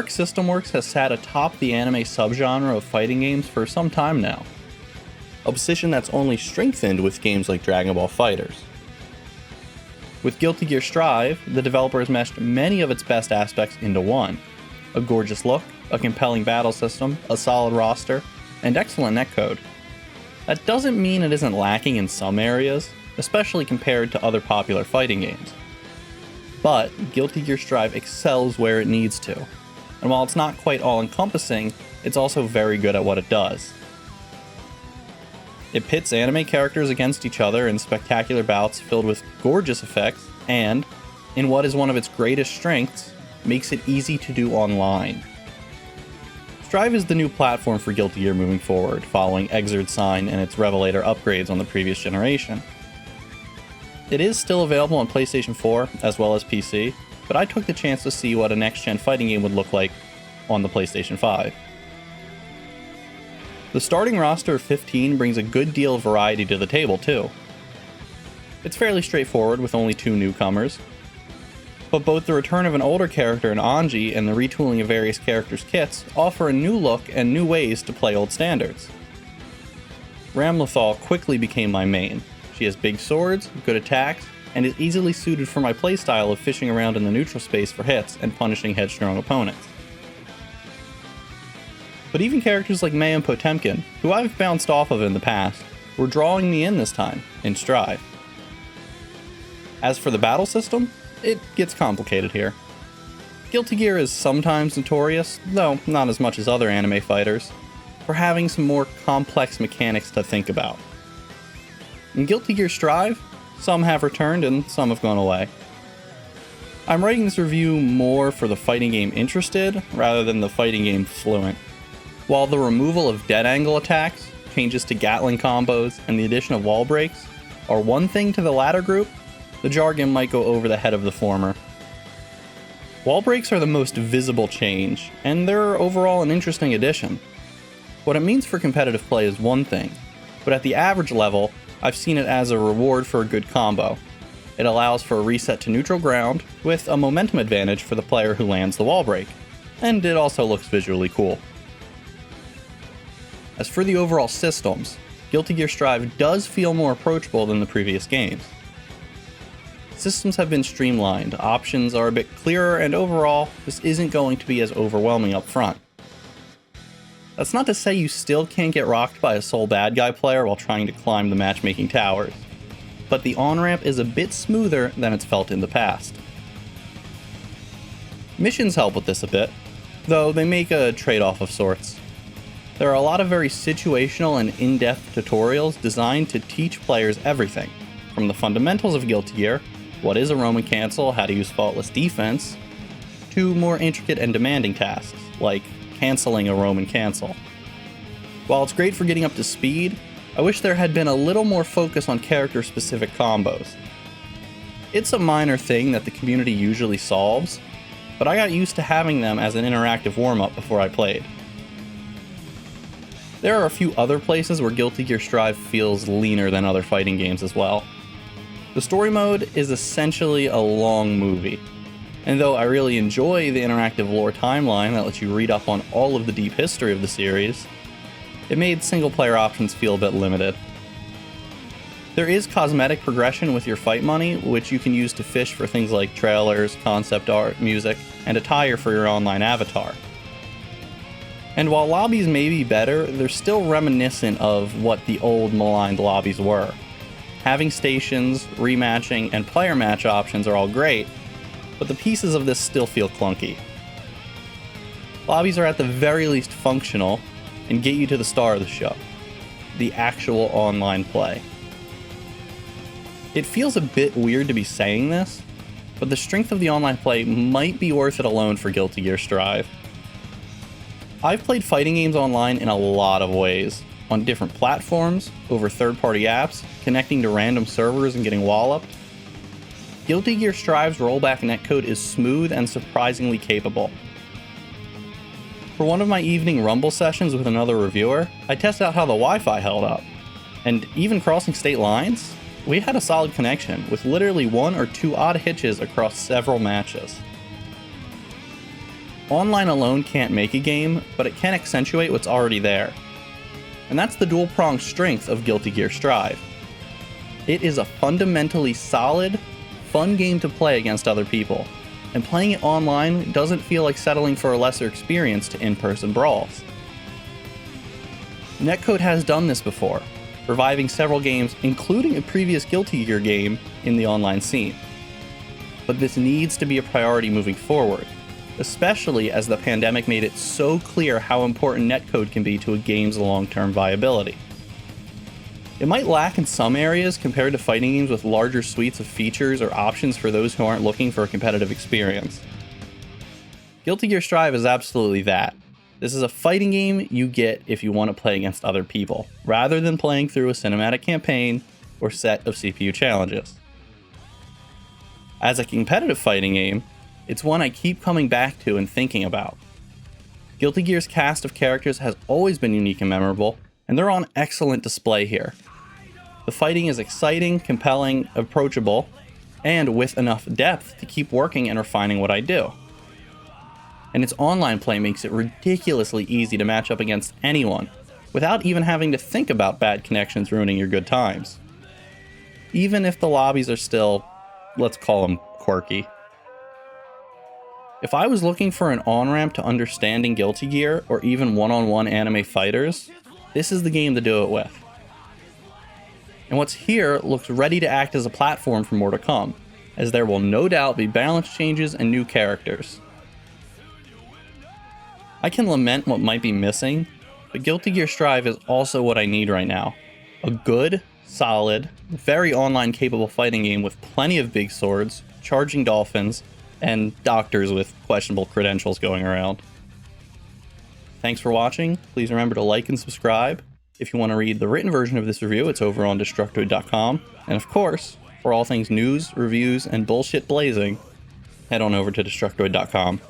Arc System Works has sat atop the anime subgenre of fighting games for some time now, a position that's only strengthened with games like Dragon Ball FighterZ. With Guilty Gear Strive, the developers meshed many of its best aspects into one: a gorgeous look, a compelling battle system, a solid roster, and excellent netcode. That doesn't mean it isn't lacking in some areas, especially compared to other popular fighting games. But Guilty Gear Strive excels where it needs to, and while it's not quite all-encompassing, it's also very good at what it does. It pits anime characters against each other in spectacular bouts filled with gorgeous effects, and, in what is one of its greatest strengths, makes it easy to do online. Strive is the new platform for Guilty Gear moving forward, following Exerd's Sign and its Revelator upgrades on the previous generation. It is still available on PlayStation 4 as well as PC, but I took the chance to see what a next-gen fighting game would look like on the PlayStation 5. The starting roster of 15 brings a good deal of variety to the table too. It's fairly straightforward with only 2 newcomers, but both the return of an older character in Anji and the retooling of various characters' kits offer a new look and new ways to play old standards. Ramlethal quickly became my main. She has big swords, good attacks, and is easily suited for my playstyle of fishing around in the neutral space for hits and punishing headstrong opponents. But even characters like Mei and Potemkin, who I've bounced off of in the past, were drawing me in this time, in Strive. As for the battle system, it gets complicated here. Guilty Gear is sometimes notorious, though not as much as other anime fighters, for having some more complex mechanics to think about. In Guilty Gear Strive, some have returned and some have gone away. I'm writing this review more for the fighting game interested, rather than the fighting game fluent. While the removal of dead angle attacks, changes to Gatling combos, and the addition of wall breaks are one thing to the latter group, the jargon might go over the head of the former. Wall breaks are the most visible change, and they're overall an interesting addition. What it means for competitive play is one thing, but at the average level, I've seen it as a reward for a good combo. It allows for a reset to neutral ground, with a momentum advantage for the player who lands the wall break, and it also looks visually cool. As for the overall systems, Guilty Gear Strive does feel more approachable than the previous games. Systems have been streamlined, options are a bit clearer, and overall, this isn't going to be as overwhelming up front. That's not to say you still can't get rocked by a sole bad guy player while trying to climb the matchmaking towers, but the on-ramp is a bit smoother than it's felt in the past. Missions help with this a bit, though they make a trade-off of sorts. There are a lot of very situational and in-depth tutorials designed to teach players everything, from the fundamentals of Guilty Gear, what is a Roman cancel, how to use faultless defense, to more intricate and demanding tasks, like canceling a Roman cancel. While it's great for getting up to speed, I wish there had been a little more focus on character-specific combos. It's a minor thing that the community usually solves, but I got used to having them as an interactive warm-up before I played. There are a few other places where Guilty Gear Strive feels leaner than other fighting games as well. The story mode is essentially a long movie, and though I really enjoy the interactive lore timeline that lets you read up on all of the deep history of the series, it made single-player options feel a bit limited. There is cosmetic progression with your fight money, which you can use to fish for things like trailers, concept art, music, and attire for your online avatar. And while lobbies may be better, they're still reminiscent of what the old maligned lobbies were. Having stations, rematching, and player match options are all great, but the pieces of this still feel clunky. Lobbies are at the very least functional, and get you to the star of the show, the actual online play. It feels a bit weird to be saying this, but the strength of the online play might be worth it alone for Guilty Gear Strive. I've played fighting games online in a lot of ways, on different platforms, over third-party apps, connecting to random servers and getting walloped. Guilty Gear Strive's rollback netcode is smooth and surprisingly capable. For one of my evening Rumble sessions with another reviewer, I tested out how the Wi-Fi held up, and even crossing state lines, we had a solid connection, with literally 1 or 2 odd hitches across several matches. Online alone can't make a game, but it can accentuate what's already there. And that's the dual-pronged strength of Guilty Gear Strive. It is a fundamentally solid, fun game to play against other people, and playing it online doesn't feel like settling for a lesser experience to in-person brawls. Netcode has done this before, reviving several games, including a previous Guilty Gear game, in the online scene. But this needs to be a priority moving forward, especially as the pandemic made it so clear how important netcode can be to a game's long-term viability. It might lack in some areas compared to fighting games with larger suites of features or options for those who aren't looking for a competitive experience. Guilty Gear Strive is absolutely that. This is a fighting game you get if you want to play against other people, rather than playing through a cinematic campaign or set of CPU challenges. As a competitive fighting game, it's one I keep coming back to and thinking about. Guilty Gear's cast of characters has always been unique and memorable, and they're on excellent display here. The fighting is exciting, compelling, approachable, and with enough depth to keep working and refining what I do. And its online play makes it ridiculously easy to match up against anyone, without even having to think about bad connections ruining your good times. Even if the lobbies are still, let's call them, quirky. If I was looking for an on-ramp to understanding Guilty Gear, or even one-on-one anime fighters, this is the game to do it with. And what's here looks ready to act as a platform for more to come, as there will no doubt be balance changes and new characters. I can lament what might be missing, but Guilty Gear Strive is also what I need right now. A good, solid, very online capable fighting game with plenty of big swords, charging dolphins, and doctors with questionable credentials going around. Thanks for watching. Please remember to like and subscribe. If you want to read the written version of this review, it's over on Destructoid.com. And of course, for all things news, reviews, and bullshit blazing, head on over to Destructoid.com.